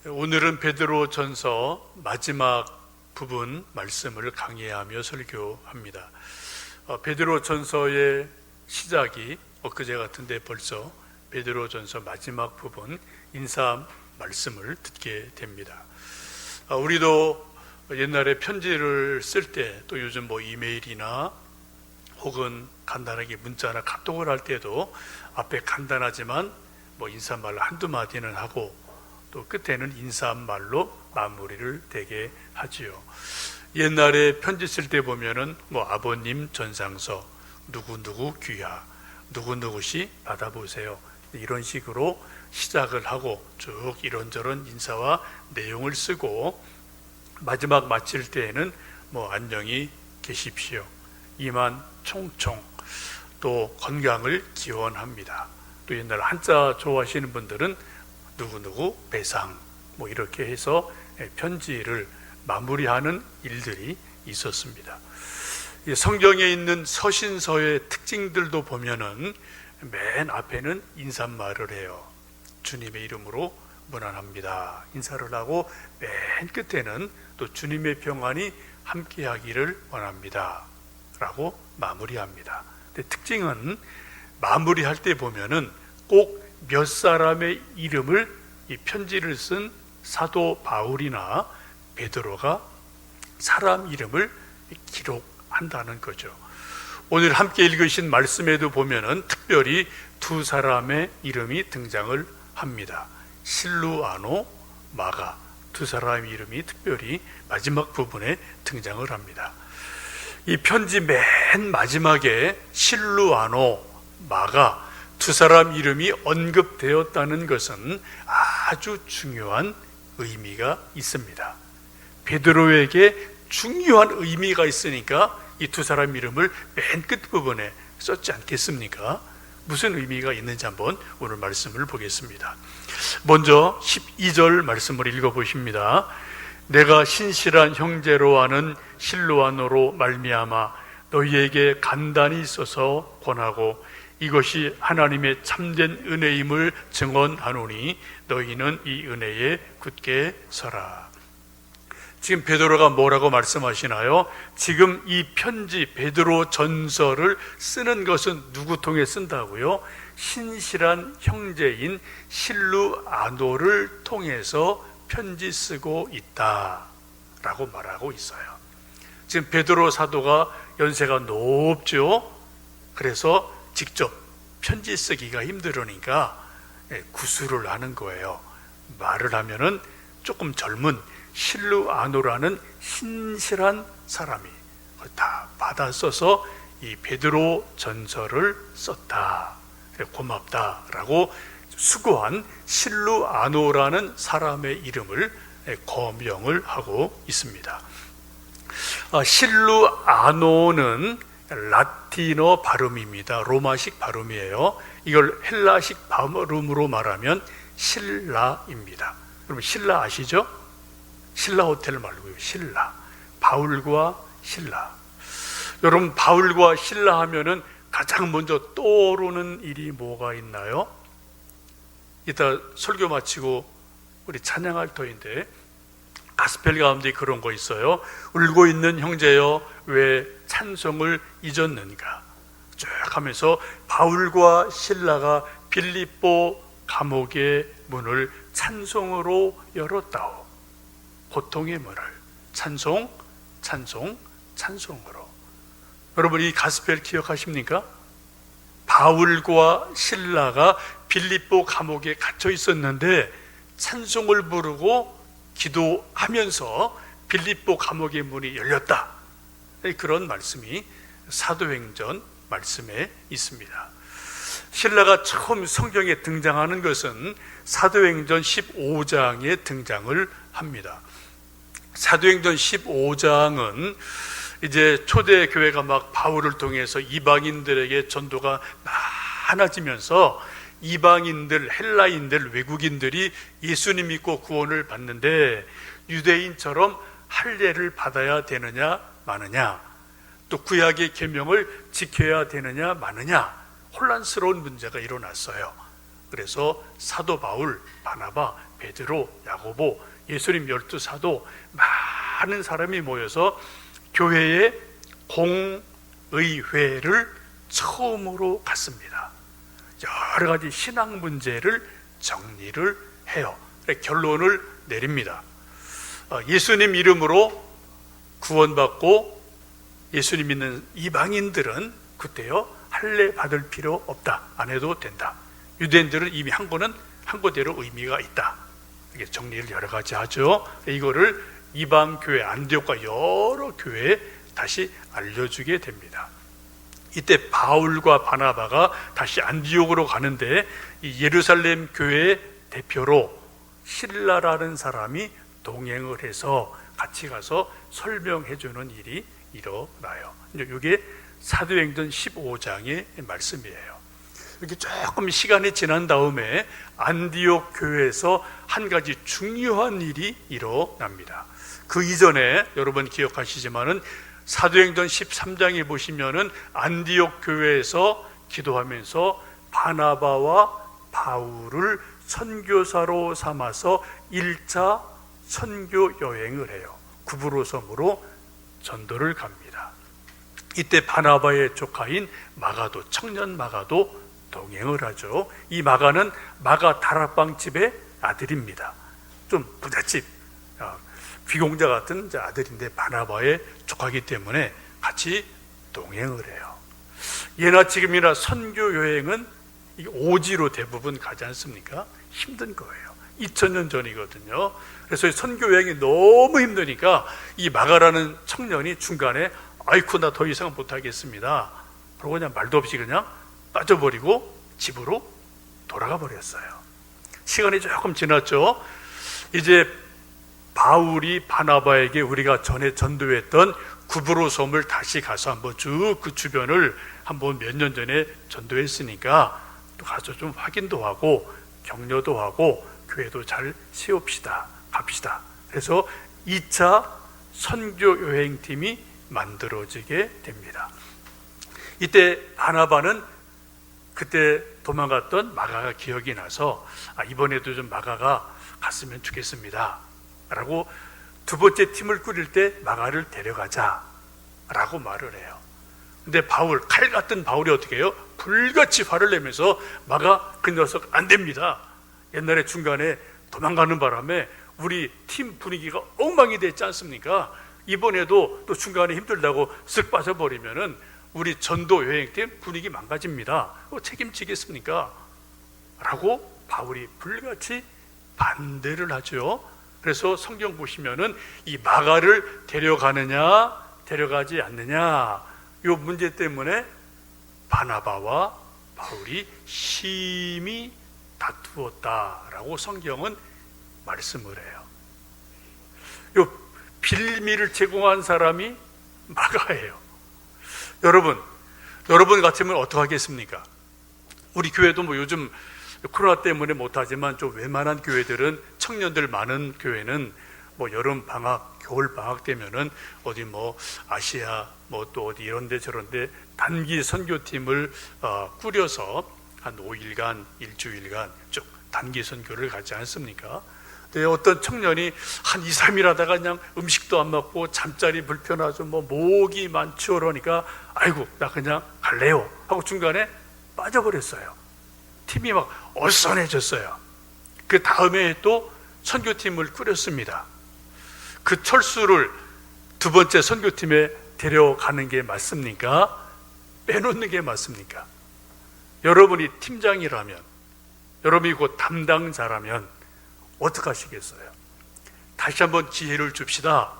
오늘은 베드로전서 마지막 부분 말씀을 강의하며 설교합니다. 베드로전서의 시작이 엊그제 같은데 벌써 베드로전서 마지막 부분 인사 말씀을 듣게 됩니다. 우리도 옛날에 편지를 쓸 때, 또 요즘 이메일이나 혹은 간단하게 문자나 카톡을 할 때도 앞에 간단하지만 인사말로 한두 마디는 하고 또 끝에는 인사말로 마무리를 되게 하지요. 옛날에 편지 쓸 때 보면은 아버님 전상서, 누구누구 귀하, 누구누구시 받아보세요, 이런 식으로 시작을 하고 쭉 이런저런 인사와 내용을 쓰고 마지막 마칠 때에는 안녕히 계십시오, 이만 총총, 또 건강을 기원합니다. 또 옛날 한자 좋아하시는 분들은 누구누구 배상 이렇게 해서 편지를 마무리하는 일들이 있었습니다. 성경에 있는 서신서의 특징들도 보면은 맨 앞에는 인사말을 해요. 주님의 이름으로 문안합니다, 인사를 하고 맨 끝에는 또 주님의 평안이 함께하기를 원합니다 라고 마무리합니다. 근데 특징은 마무리할 때 보면은 꼭 몇 사람의 이름을 이 편지를 쓴 사도 바울이나 베드로가 사람 이름을 기록한다는 거죠. 오늘 함께 읽으신 말씀에도 보면은 특별히 두 사람의 이름이 등장을 합니다. 실루아노, 마가, 두 사람의 이름이 특별히 마지막 부분에 등장을 합니다. 이 편지 맨 마지막에 실루아노, 마가 두 사람 이름이 언급되었다는 것은 아주 중요한 의미가 있습니다. 베드로에게 중요한 의미가 있으니까 이 두 사람 이름을 맨 끝부분에 썼지 않겠습니까? 무슨 의미가 있는지 한번 오늘 말씀을 보겠습니다. 먼저 12절 말씀을 읽어보십니다. 내가 신실한 형제로 아는 실루아노로 말미암아 너희에게 간단히 써서 권하고 이것이 하나님의 참된 은혜임을 증언하노니 너희는 이 은혜에 굳게 서라. 지금 베드로가 뭐라고 말씀하시나요? 지금 이 편지 베드로 전서를 쓰는 것은 누구 통해 쓴다고요? 신실한 형제인 실루아노를 통해서 편지 쓰고 있다라고 말하고 있어요. 지금 베드로 사도가 연세가 높죠. 그래서 직접 편지 쓰기가 힘들으니까 구술을 하는 거예요. 말을 하면은 조금 젊은 실루아노라는 신실한 사람이 다 받아 써서 이 베드로 전서를 썼다, 고맙다라고 수고한 실루아노라는 사람의 이름을 거명을 하고 있습니다. 실루아노는 라틴어 발음입니다. 로마식 발음이에요. 이걸 헬라식 발음으로 말하면 신라입니다. 여러분 신라 아시죠? 신라 호텔 말고요. 신라. 바울과 신라. 여러분 바울과 신라 하면은 가장 먼저 떠오르는 일이 뭐가 있나요? 이따 설교 마치고 우리 찬양할 터인데 가스펠 가운데 그런 거 있어요. 울고 있는 형제여 왜 찬송을 잊었는가? 쭉 하면서 바울과 신라가 빌립보 감옥의 문을 찬송으로 열었다오. 고통의 문을 찬송, 찬송, 찬송으로. 여러분 이 가스펠 기억하십니까? 바울과 신라가 빌립보 감옥에 갇혀 있었는데 찬송을 부르고 기도하면서 빌립보 감옥의 문이 열렸다. 그런 말씀이 사도행전 말씀에 있습니다. 신라가 처음 성경에 등장하는 것은 사도행전 15장에 등장을 합니다. 사도행전 15장은 이제 초대교회가 막 바울을 통해서 이방인들에게 전도가 많아지면서 이방인들, 헬라인들, 외국인들이 예수님 믿고 구원을 받는데 유대인처럼 할례를 받아야 되느냐 마느냐, 또 구약의 계명을 지켜야 되느냐 마느냐 혼란스러운 문제가 일어났어요. 그래서 사도 바울, 바나바 베드로, 야고보, 예수님 12사도 많은 사람이 모여서 교회의 공의회를 처음으로 갖습니다. 여러 가지 신앙 문제를 정리를 해요. 결론을 내립니다. 예수님 이름으로 구원받고 예수님 믿는 이방인들은 그때요 할례 받을 필요 없다, 안 해도 된다. 유대인들은 이미 한 거대로 의미가 있다. 이게 정리를 여러 가지 하죠. 이거를 이방 교회 안디옥과 여러 교회에 다시 알려주게 됩니다. 이때 바울과 바나바가 다시 안디옥으로 가는데 이 예루살렘 교회의 대표로 실라라는 사람이 동행을 해서 같이 가서 설명해 주는 일이 일어나요. 이게 사도행전 15장의 말씀이에요. 이렇게 조금 시간이 지난 다음에 안디옥 교회에서 한 가지 중요한 일이 일어납니다. 그 이전에 여러분 기억하시지만은 사도행전 13장에 보시면은 안디옥 교회에서 기도하면서 바나바와 바울을 선교사로 삼아서 1차 선교 여행을 해요. 구브로 섬으로 전도를 갑니다. 이때 바나바의 조카인 마가도, 청년 마가도 동행을 하죠. 이 마가는 마가 다락방 집의 아들입니다. 좀 부잣집 귀공자 같은 아들인데 바나바의 조카이기 때문에 같이 동행을 해요. 예나 지금이나 선교 여행은 오지로 대부분 가지 않습니까? 힘든 거예요. 2000년 전이거든요. 그래서 선교 여행이 너무 힘드니까 이 마가라는 청년이 중간에 아이쿠 나 더 이상 못하겠습니다. 그러고 그냥 말도 없이 그냥 빠져버리고 집으로 돌아가 버렸어요. 시간이 조금 지났죠. 이제 바울이 바나바에게 우리가 전에 전도했던 구브로 섬을 다시 가서 한번 쭉 그 주변을 한번 몇 년 전에 전도했으니까 또 가서 좀 확인도 하고 격려도 하고 교회도 잘 세웁시다, 갑시다. 그래서 2차 선교 여행팀이 만들어지게 됩니다. 이때 바나바는 그때 도망갔던 마가가 기억이 나서 이번에도 좀 마가가 갔으면 좋겠습니다 라고 두 번째 팀을 꾸릴 때 마가를 데려가자 라고 말을 해요. 근데 바울, 칼 같은 바울이 어떻게 해요? 불같이 화를 내면서 마가 그 녀석 안 됩니다. 옛날에 중간에 도망가는 바람에 우리 팀 분위기가 엉망이 됐지 않습니까? 이번에도 또 중간에 힘들다고 쓱 빠져버리면은 우리 전도 여행팀 분위기 망가집니다. 책임지겠습니까? 라고 바울이 불같이 반대를 하죠. 그래서 성경 보시면은 이 마가를 데려가느냐 데려가지 않느냐 이 문제 때문에 바나바와 바울이 심히 다투었다라고 성경은 말씀을 해요. 이 빌미를 제공한 사람이 마가예요. 여러분 같으면 어떻게 하겠습니까? 우리 교회도 뭐 요즘 코로나 때문에 못하지만 좀 웬만한 교회들은 청년들 많은 교회는 뭐 여름 방학, 겨울 방학 되면은 어디 뭐 아시아 뭐 또 어디 이런데 저런데 단기 선교팀을 꾸려서 한 5일간, 일주일간 쭉 단기 선교를 가지 않습니까? 근데 어떤 청년이 한 2, 3일 하다가 그냥 음식도 안 먹고 잠자리 불편하죠. 뭐 목이 많죠. 그러니까 아이고 나 그냥 갈래요 하고 중간에 빠져버렸어요. 팀이 막 어수선해졌어요. 그 다음에 또 선교팀을 꾸렸습니다. 그 철수를 두 번째 선교팀에 데려가는 게 맞습니까? 빼놓는 게 맞습니까? 여러분이 팀장이라면, 여러분이 곧 담당자라면 어떻게 하시겠어요? 다시 한번 기회를 줍시다.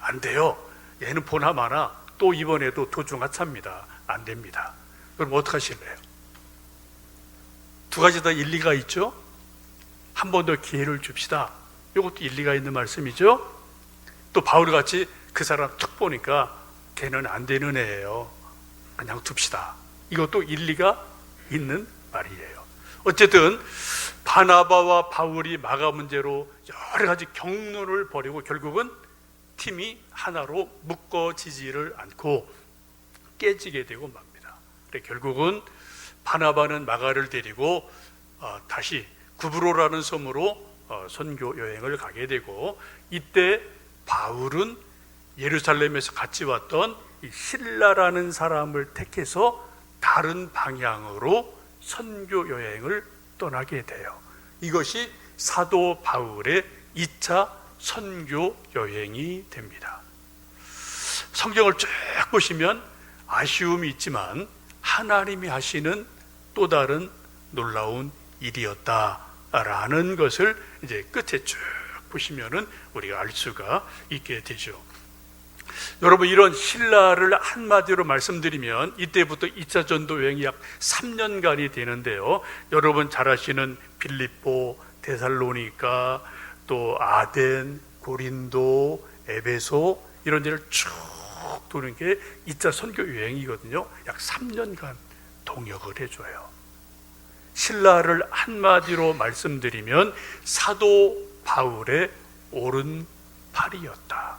안 돼요. 얘는 보나 마나 또 이번에도 도중하차입니다. 안 됩니다. 그럼 어떻게 하실래요? 두 가지 다 일리가 있죠? 한 번 더 기회를 줍시다. 이것도 일리가 있는 말씀이죠? 또 바울같이 그 사람 툭 보니까 걔는 안 되는 애예요. 그냥 둡시다. 이것도 일리가 있는 말이에요. 어쨌든 바나바와 바울이 마가 문제로 여러 가지 경론을 벌이고 결국은 팀이 하나로 묶어지지를 않고 깨지게 되고 맙니다. 결국은 바나바는 마가를 데리고 다시 구브로라는 섬으로 선교 여행을 가게 되고, 이때 바울은 예루살렘에서 같이 왔던 이 실라라는 사람을 택해서 다른 방향으로 선교 여행을 떠나게 돼요. 이것이 사도 바울의 2차 선교 여행이 됩니다. 성경을 쭉 보시면 아쉬움이 있지만 하나님이 하시는 또 다른 놀라운 일이었다라는 것을 이제 끝에 쭉 보시면은 우리가 알 수가 있게 되죠. 여러분, 이런 신라를 한마디로 말씀드리면 이때부터 2차 전도 여행이 약 3년간이 되는데요. 여러분 잘 아시는 빌립보, 데살로니가, 또 아덴, 고린도, 에베소 이런 데를 쭉 도는 게 2차 선교 여행이거든요. 약 3년간 동역을 해줘요. 신라를 한마디로 말씀드리면 사도 바울의 오른팔이었다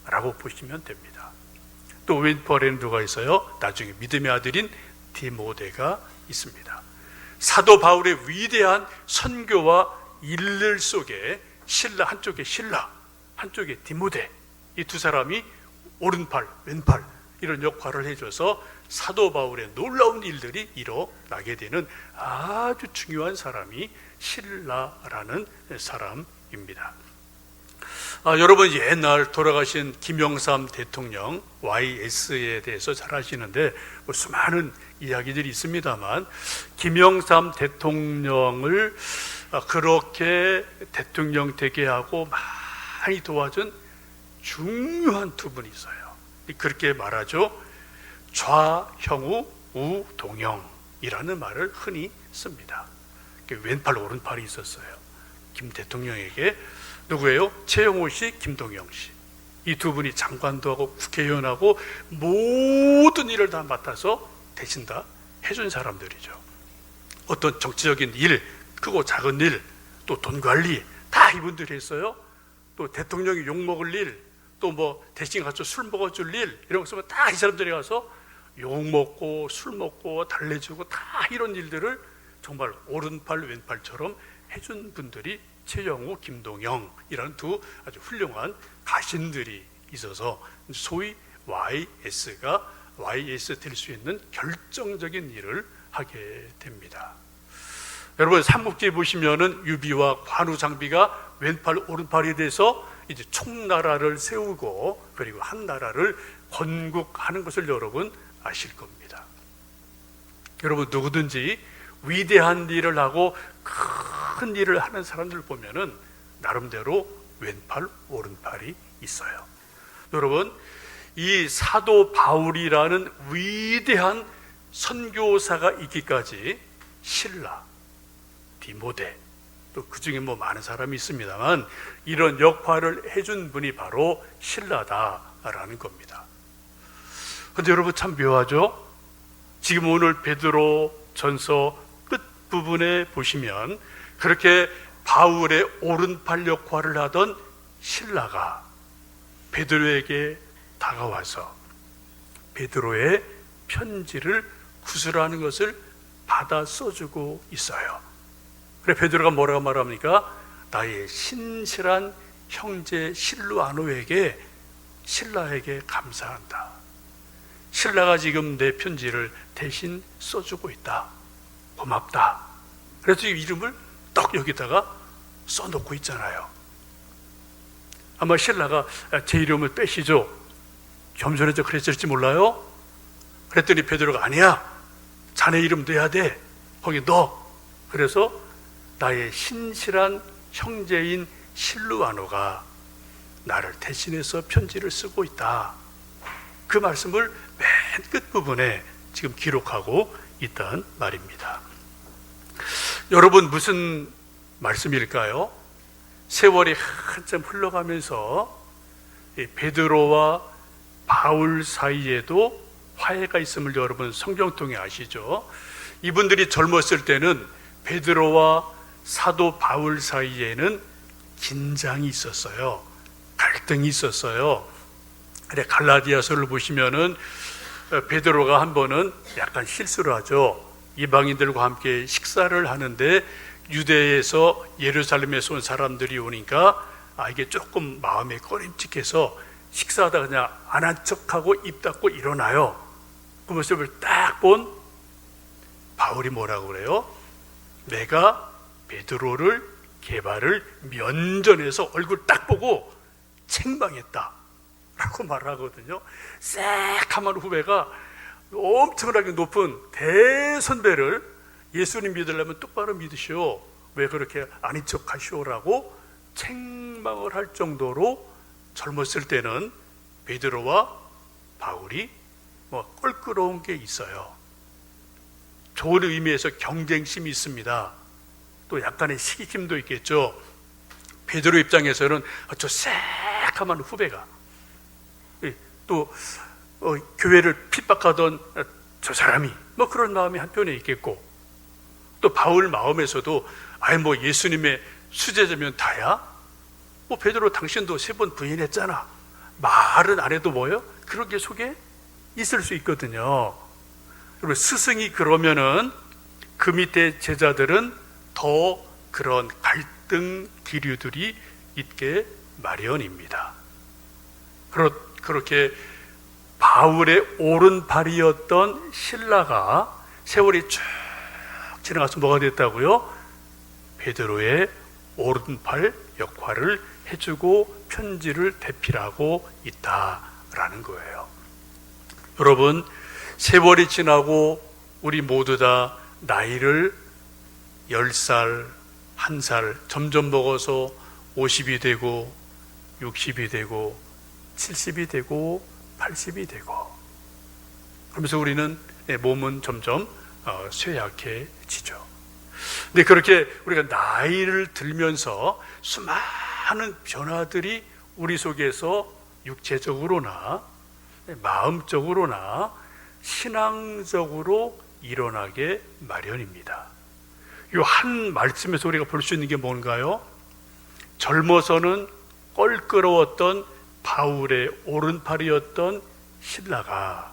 라고 보시면 됩니다. 또 왼팔에는 누가 있어요? 나중에 믿음의 아들인 디모데가 있습니다. 사도 바울의 위대한 선교와 일들 속에 신라, 한쪽에 신라, 한쪽에 디모데, 이 두 사람이 오른팔, 왼팔 이런 역할을 해줘서 사도 바울의 놀라운 일들이 일어나게 되는 아주 중요한 사람이 신라라는 사람입니다. 여러분, 옛날 돌아가신 김영삼 대통령 YS에 대해서 잘 아시는데 수많은 이야기들이 있습니다만, 김영삼 대통령을 그렇게 대통령 되게 하고 많이 도와준 중요한 두 분이 있어요. 그렇게 말하죠. 좌형우 우동형이라는 말을 흔히 씁니다. 왼팔 오른팔이 있었어요. 김 대통령에게. 누구예요? 최영호 씨, 김동영 씨. 이 두 분이 장관도 하고 국회의원하고 모든 일을 다 맡아서 대신 다 해준 사람들이죠. 어떤 정치적인 일, 크고 작은 일, 또 돈 관리 다 이분들이 했어요. 또 대통령이 욕먹을 일, 또 뭐 대신 가서 술 먹어줄 일, 이런 거 있으면 다 이 사람들이 가서 욕 먹고 술 먹고 달래주고 다 이런 일들을 정말 오른팔 왼팔처럼 해준 분들이 최영우, 김동영이라는 두 아주 훌륭한 가신들이 있어서 소위 YS가 YS 될 수 있는 결정적인 일을 하게 됩니다. 여러분, 삼국지에 보시면은 유비와 관우 장비가 왼팔 오른팔이 돼서 이제 총나라를 세우고 그리고 한 나라를 건국하는 것을 여러분 아실 겁니다. 여러분, 누구든지 위대한 일을 하고 큰 일을 하는 사람들 보면은 나름대로 왼팔 오른팔이 있어요. 여러분, 이 사도 바울이라는 위대한 선교사가 있기까지 신라, 디모데, 또 그 중에 뭐 많은 사람이 있습니다만 이런 역할을 해준 분이 바로 신라다라는 겁니다. 그런데 여러분, 참 묘하죠? 지금 오늘 베드로 전서 끝부분에 보시면 그렇게 바울의 오른팔 역할을 하던 신라가 베드로에게 다가와서 베드로의 편지를 구술하는 것을 받아 써주고 있어요. 그래 베드로가 뭐라고 말합니까? 나의 신실한 형제 실루아노에게, 신라에게 감사한다. 신라가 지금 내 편지를 대신 써주고 있다. 고맙다. 그래서 이 이름을 딱 여기다가 써놓고 있잖아요. 아마 신라가 제 이름을 빼시죠. 겸손해져 그랬을지 몰라요. 그랬더니 베드로가 아니야, 자네 이름 넣어야 돼, 거기 넣어. 그래서 나의 신실한 형제인 실루아노가 나를 대신해서 편지를 쓰고 있다. 그 말씀을 맨 끝부분에 지금 기록하고 있단 말입니다. 여러분, 무슨 말씀일까요? 세월이 한참 흘러가면서 베드로와 바울 사이에도 화해가 있음을 여러분 성경 통해 아시죠? 이분들이 젊었을 때는 베드로와 사도 바울 사이에는 긴장이 있었어요. 갈등이 있었어요. 그래 갈라디아서를 보시면은 베드로가 한 번은 약간 실수를 하죠. 이방인들과 함께 식사를 하는데 유대에서 예루살렘에서 온 사람들이 오니까 이게 조금 마음에 꺼림칙해서 식사하다가 그냥 안 한 척하고 입 닫고 일어나요. 그 모습을 딱 본 바울이 뭐라고 그래요? 내가 베드로를 게바를 면전에서 얼굴 딱 보고 책망했다 라고 말하거든요. 새카만 후배가 엄청나게 높은 대선배를 예수님 믿으려면 똑바로 믿으시오, 왜 그렇게 아닌 척 하시오라고 책망을 할 정도로 젊었을 때는 베드로와 바울이 껄끄러운 게 있어요. 좋은 의미에서 경쟁심이 있습니다. 또 약간의 시기심도 있겠죠. 베드로 입장에서는 저 새카만 후배가, 또 교회를 핍박하던 저 사람이 그런 마음이 한편에 있겠고, 또 바울 마음에서도 예수님의 수제자면 다야? 베드로 당신도 3번 부인했잖아, 말은 안 해도 뭐예요? 그런 게 속에 있을 수 있거든요. 그리고 스승이 그러면은 그 밑에 제자들은 더 그런 갈등 기류들이 있게 마련입니다. 그렇게 바울의 오른팔이었던 실라가 세월이 쭉 지나가서 뭐가 됐다고요? 베드로의 오른팔 역할을 해주고 편지를 대필하고 있다라는 거예요. 여러분, 세월이 지나고 우리 모두 다 나이를 10살, 1살 점점 먹어서 50이 되고 60이 되고 70이 되고 80이 되고, 그러면서 우리는 몸은 점점 쇠약해지죠. 근데 그렇게 우리가 나이를 들면서 수많은 변화들이 우리 속에서 육체적으로나 마음적으로나 신앙적으로 일어나게 마련입니다. 이 한 말씀에서 우리가 볼 수 있는 게 뭔가요? 젊어서는 껄끄러웠던 바울의 오른팔이었던 실라가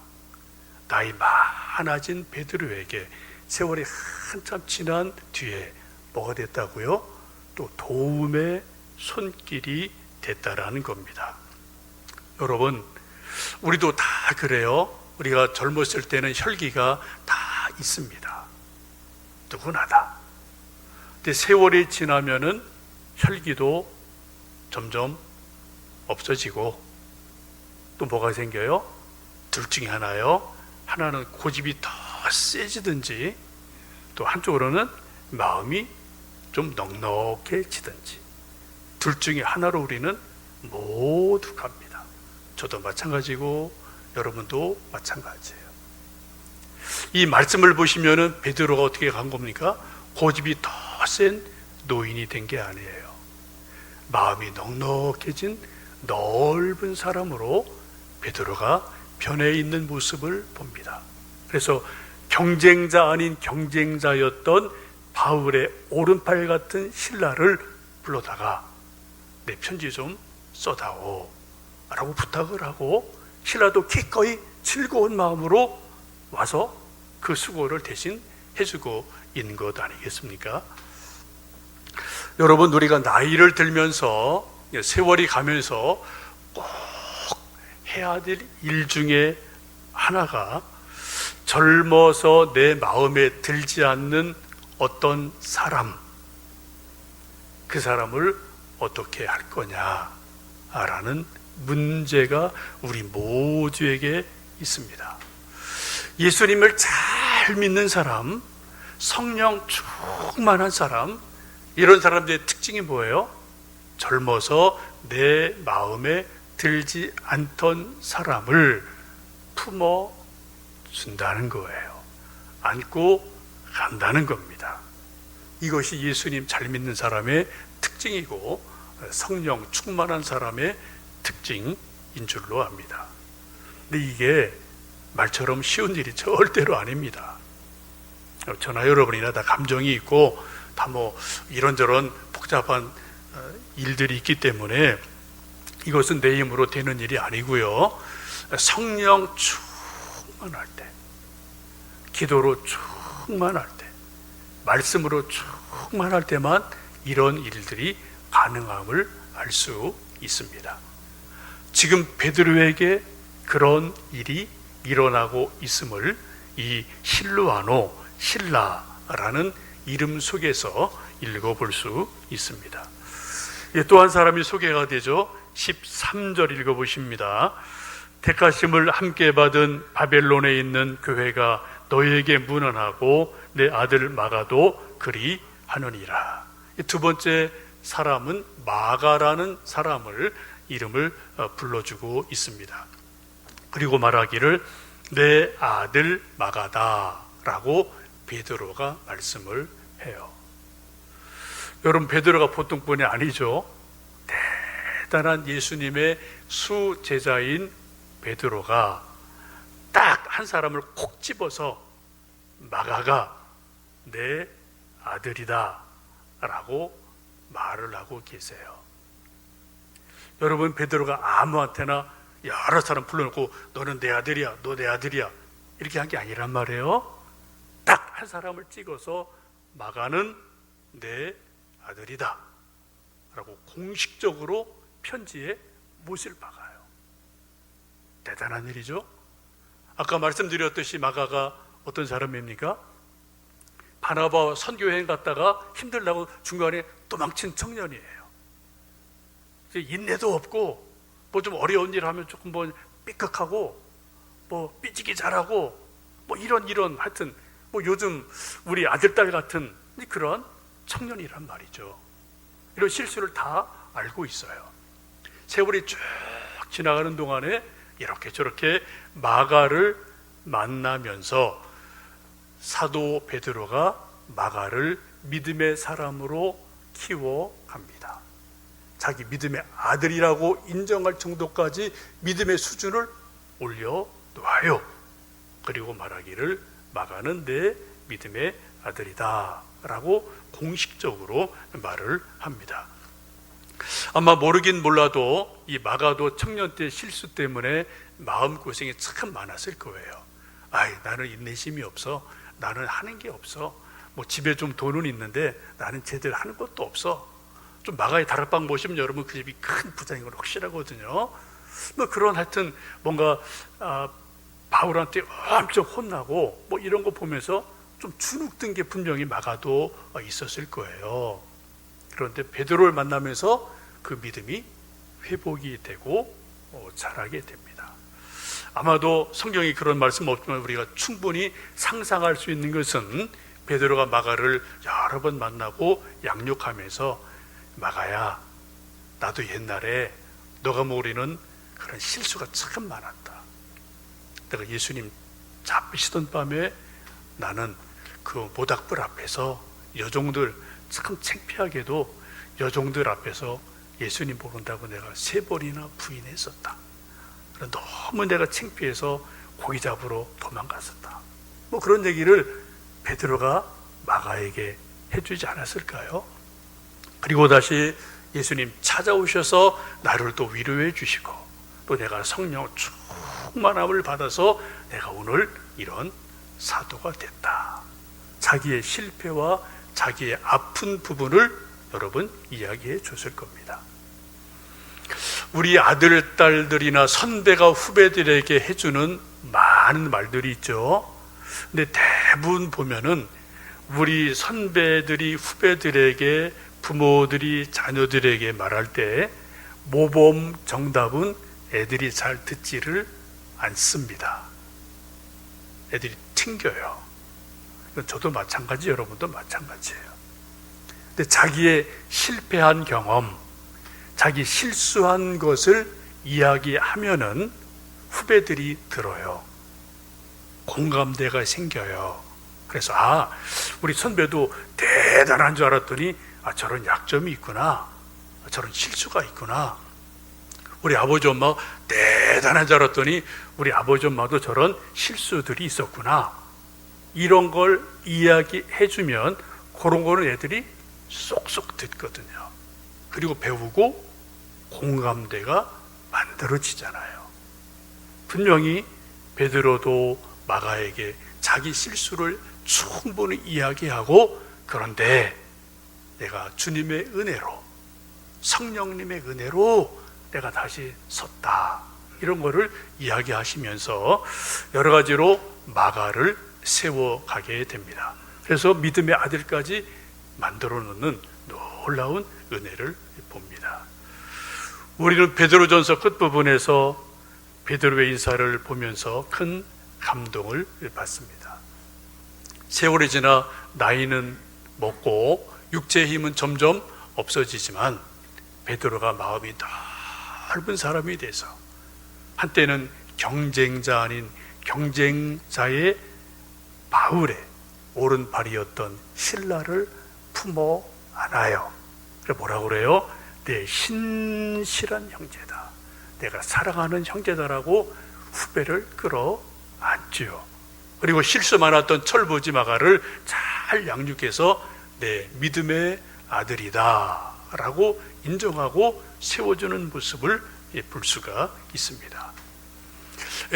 나이 많아진 베드로에게 세월이 한참 지난 뒤에 뭐가 됐다고요? 또 도움의 손길이 됐다라는 겁니다. 여러분, 우리도 다 그래요. 우리가 젊었을 때는 혈기가 다 있습니다. 누구나 다. 근데 세월이 지나면은 혈기도 점점 없어지고, 또 뭐가 생겨요? 둘 중에 하나요. 하나는 고집이 더 세지든지, 또 한쪽으로는 마음이 좀 넉넉해지든지, 둘 중에 하나로 우리는 모두 갑니다. 저도 마찬가지고 여러분도 마찬가지예요. 이 말씀을 보시면은 베드로가 어떻게 간 겁니까? 고집이 더 센 노인이 된 게 아니에요. 마음이 넉넉해진 넓은 사람으로 베드로가 변해 있는 모습을 봅니다. 그래서 경쟁자 아닌 경쟁자였던 바울의 오른팔 같은 실라를 불러다가 내 편지 좀 써다오 라고 부탁을 하고, 실라도 기꺼이 즐거운 마음으로 와서 그 수고를 대신 해주고 있는 것 아니겠습니까? 여러분, 우리가 나이를 들면서 세월이 가면서 꼭 해야 될 일 중에 하나가 젊어서 내 마음에 들지 않는 어떤 사람, 그 사람을 어떻게 할 거냐라는 문제가 우리 모두에게 있습니다. 예수님을 잘 믿는 사람, 성령 충만한 사람, 이런 사람들의 특징이 뭐예요? 젊어서 내 마음에 들지 않던 사람을 품어준다는 거예요. 안고 간다는 겁니다. 이것이 예수님 잘 믿는 사람의 특징이고 성령 충만한 사람의 특징인 줄로 압니다. 근데 이게 말처럼 쉬운 일이 절대로 아닙니다. 저나 여러분이나 다 감정이 있고 다 이런저런 복잡한 일들이 있기 때문에 이것은 내 힘으로 되는 일이 아니고요. 성령 충만할 때, 기도로 충만할 때, 말씀으로 충만할 때만 이런 일들이 가능함을 알 수 있습니다. 지금 베드로에게 그런 일이 일어나고 있음을 이 실루아노, 실라라는 이름 속에서 읽어볼 수 있습니다. 또 한 사람이 소개가 되죠. 13절 읽어보십니다. 택하심을 함께 받은 바벨론에 있는 교회가 너희에게 문안하고 내 아들 마가도 그리 하느니라. 두 번째 사람은 마가라는 사람을 이름을 불러주고 있습니다. 그리고 말하기를 내 아들 마가다 라고 베드로가 말씀을 해요. 여러분, 베드로가 보통 분이 아니죠. 대단한 예수님의 수제자인 베드로가 딱 한 사람을 콕 집어서 마가가 내 아들이다 라고 말을 하고 계세요. 여러분, 베드로가 아무한테나 여러 사람 불러놓고 너는 내 아들이야, 너 내 아들이야 이렇게 한 게 아니란 말이에요. 딱 한 사람을 찍어서 마가는 내 아들이다 라고 공식적으로 편지에 못을 박아요. 대단한 일이죠. 아까 말씀드렸듯이 마가가 어떤 사람입니까? 바나바와 선교여행 갔다가 힘들다고 중간에 도망친 청년이에요. 인내도 없고 뭐 좀 어려운 일 하면 조금 뭐 삐걱하고 뭐 삐지기 잘하고 뭐 이런 하여튼 뭐 요즘 우리 아들딸 같은 그런 청년이란 말이죠. 이런 실수를 다 알고 있어요. 세월이 쭉 지나가는 동안에 이렇게 저렇게 마가를 만나면서 사도 베드로가 마가를 믿음의 사람으로 키워갑니다. 자기 믿음의 아들이라고 인정할 정도까지 믿음의 수준을 올려놓아요. 그리고 말하기를 마가는 내 믿음의 아들이다 라고 공식적으로 말을 합니다. 아마 모르긴 몰라도 이 마가도 청년 때 실수 때문에 마음고생이 참 많았을 거예요. 나는 인내심이 없어. 나는 하는 게 없어. 뭐 집에 좀 돈은 있는데 나는 제대로 하는 것도 없어. 좀 마가의 다락방 보시면 여러분 그 집이 큰 부자인 건 확실하거든요. 뭐 그런 하여튼 뭔가 바울한테 엄청 혼나고 뭐 이런 거 보면서 좀 주눅든 게 분명히 마가도 있었을 거예요. 그런데 베드로를 만나면서 그 믿음이 회복이 되고 자라게 됩니다. 아마도 성경이 그런 말씀 없지만 우리가 충분히 상상할 수 있는 것은 베드로가 마가를 여러 번 만나고 양육하면서 마가야, 나도 옛날에 너가 모르는 그런 실수가 참 많았다. 내가 예수님 잡히시던 밤에 나는 그 모닥불 앞에서 여종들 참 창피하게도 여종들 앞에서 예수님 모른다고 내가 3번이나 부인했었다. 너무 내가 창피해서 고기 잡으러 도망갔었다. 뭐 그런 얘기를 베드로가 마가에게 해주지 않았을까요? 그리고 다시 예수님 찾아오셔서 나를 또 위로해 주시고 또 내가 성령 충만함을 받아서 내가 오늘 이런 사도가 됐다. 자기의 실패와 자기의 아픈 부분을 여러분 이야기해 줬을 겁니다. 우리 아들, 딸들이나 선배가 후배들에게 해주는 많은 말들이 있죠. 근데 대부분 보면은 우리 선배들이 후배들에게, 부모들이 자녀들에게 말할 때 모범 정답은 애들이 잘 듣지를 않습니다. 애들이 튕겨요. 저도 마찬가지, 여러분도 마찬가지예요. 근데 자기의 실패한 경험, 자기 실수한 것을 이야기하면은 후배들이 들어요. 공감대가 생겨요. 그래서 우리 선배도 대단한 줄 알았더니 저런 약점이 있구나, 저런 실수가 있구나. 우리 아버지 엄마 대단한 줄 알았더니 우리 아버지 엄마도 저런 실수들이 있었구나. 이런 걸 이야기해주면 그런 거는 애들이 쏙쏙 듣거든요. 그리고 배우고 공감대가 만들어지잖아요. 분명히 베드로도 마가에게 자기 실수를 충분히 이야기하고 그런데 내가 주님의 은혜로, 성령님의 은혜로 내가 다시 섰다, 이런 거를 이야기하시면서 여러 가지로 마가를 세워가게 됩니다. 그래서 믿음의 아들까지 만들어 놓는 놀라운 은혜를 봅니다. 우리는 베드로전서 끝부분에서 베드로의 인사를 보면서 큰 감동을 받습니다. 세월이 지나 나이는 먹고 육체의 힘은 점점 없어지지만 베드로가 마음이 넓은 사람이 돼서 한때는 경쟁자 아닌 경쟁자의 바울의 오른팔이었던 신라를 품어 안아요. 뭐라고 그래요? 내 신실한 형제다, 내가 사랑하는 형제다라고 후배를 끌어안지요. 그리고 실수 많았던 철부지 마가를 잘 양육해서 내 믿음의 아들이다 라고 인정하고 세워주는 모습을 볼 수가 있습니다.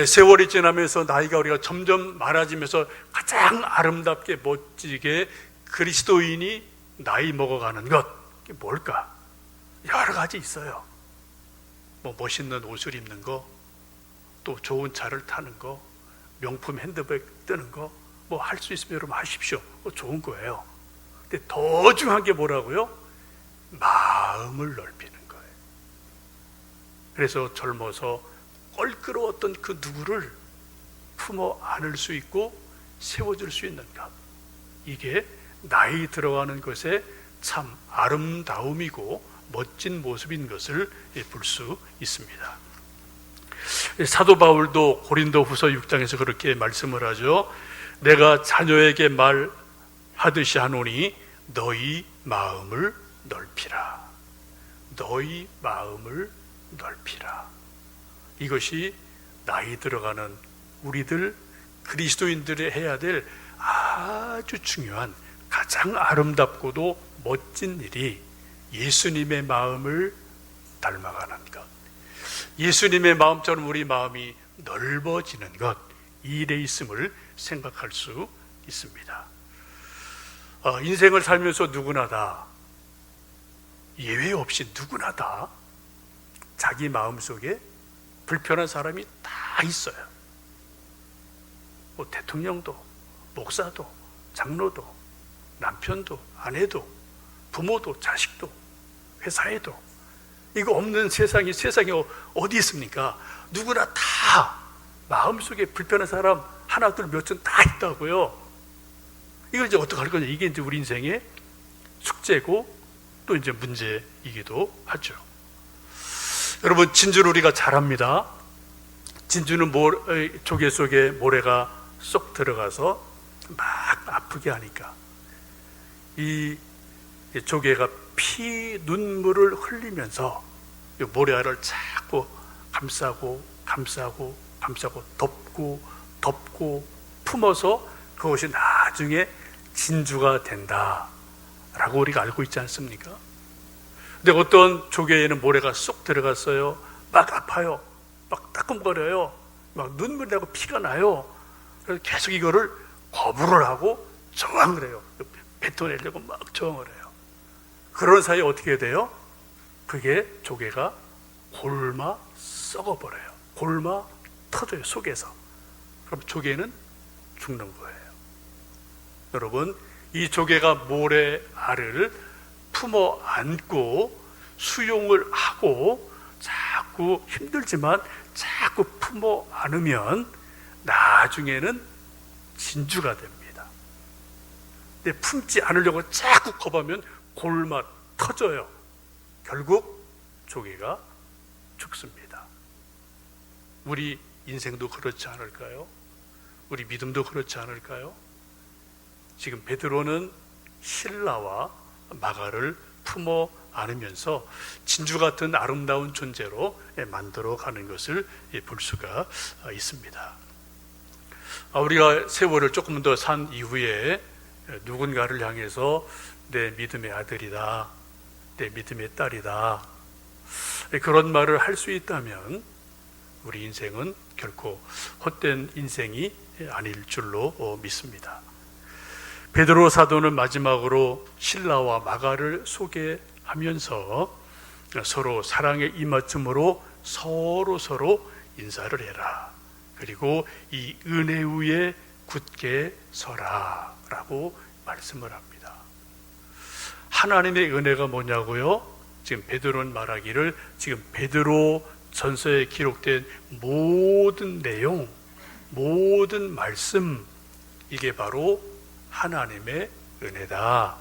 세월이 지나면서 나이가 우리가 점점 많아지면서 가장 아름답게 멋지게 그리스도인이 나이 먹어가는 것, 이게 뭘까? 여러 가지 있어요. 뭐 멋있는 옷을 입는 거, 또 좋은 차를 타는 거, 명품 핸드백 뜨는 거, 뭐 할 수 있으면 여러분 하십시오. 좋은 거예요. 근데 더 중요한 게 뭐라고요? 마음을 넓히는 거예요. 그래서 젊어서 껄끄러웠던 그 누구를 품어 안을 수 있고 세워줄 수 있는 것, 이게 나이 들어가는 것에 참 아름다움이고 멋진 모습인 것을 볼 수 있습니다. 사도 바울도 고린도후서 6장에서 그렇게 말씀을 하죠. 내가 자녀에게 말하듯이 하노니 너희 마음을 넓히라. 너희 마음을 넓히라. 이것이 나이 들어가는 우리들 그리스도인들이 해야 될 아주 중요한, 가장 아름답고도 멋진 일이 예수님의 마음을 닮아가는 것, 예수님의 마음처럼 우리 마음이 넓어지는 것, 이 일에 있음을 생각할 수 있습니다. 인생을 살면서 누구나 다, 예외 없이 누구나 다 자기 마음속에 불편한 사람이 다 있어요. 뭐 대통령도, 목사도, 장로도, 남편도, 아내도, 부모도, 자식도, 회사에도. 이거 없는 세상에 어디 있습니까? 누구나 다 마음속에 불편한 사람 하나 둘 몇 John 다 있다고요. 이걸 이제 어떻게 할 거냐? 이게 이제 우리 인생의 숙제고 또 이제 문제이기도 하죠. 여러분, 진주를 우리가 잘 압니다. 진주는 조개 속에 모래가 쏙 들어가서 막 아프게 하니까 이 조개가 피 눈물을 흘리면서 이 모래알을 자꾸 감싸고 덮고 품어서 그것이 나중에 진주가 된다라고 우리가 알고 있지 않습니까? 근데 어떤 조개에는 모래가 쏙 들어갔어요. 막 아파요. 막 따끔거려요. 막 눈물이 나고 피가 나요. 그래서 계속 이거를 거부를 하고 저항을 해요. 뱉어내려고 막 저항을 해요. 그런 사이에 어떻게 돼요? 그게 조개가 골마 썩어버려요. 골마 터져요, 속에서. 그럼 조개는 죽는 거예요. 여러분, 이 조개가 모래알을 품어 안고 수용을 하고 자꾸 힘들지만 자꾸 품어 안으면 나중에는 진주가 됩니다. 근데 품지 않으려고 자꾸 겁하면 골마 터져요. 결국 조개가 죽습니다. 우리 인생도 그렇지 않을까요? 우리 믿음도 그렇지 않을까요? 지금 베드로는 신라와 마가를 품어 안으면서 진주 같은 아름다운 존재로 만들어가는 것을 볼 수가 있습니다. 우리가 세월을 조금 더 산 이후에 누군가를 향해서 내 믿음의 아들이다, 내 믿음의 딸이다, 그런 말을 할 수 있다면 우리 인생은 결코 헛된 인생이 아닐 줄로 믿습니다. 베드로 사도는 마지막으로 실라와 마가를 소개하면서 서로 사랑의 이맞춤으로 서로 인사를 해라. 그리고 이 은혜 위에 굳게 서라 라고 말씀을 합니다. 하나님의 은혜가 뭐냐고요? 지금 베드로는 말하기를 지금 베드로 전서에 기록된 모든 내용, 모든 말씀, 이게 바로 하나님의 은혜다.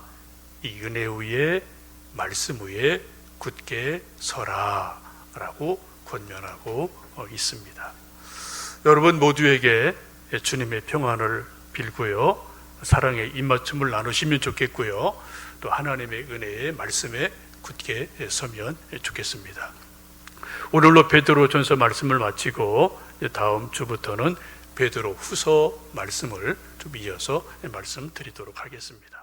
이 은혜 위에, 말씀 위에 굳게 서라 라고 권면하고 있습니다. 여러분 모두에게 주님의 평안을 빌고요, 사랑의 입맞춤을 나누시면 좋겠고요, 또 하나님의 은혜의 말씀에 굳게 서면 좋겠습니다. 오늘로 베드로 전서 말씀을 마치고 다음 주부터는 베드로 후서 말씀을 좀 이어서 말씀드리도록 하겠습니다.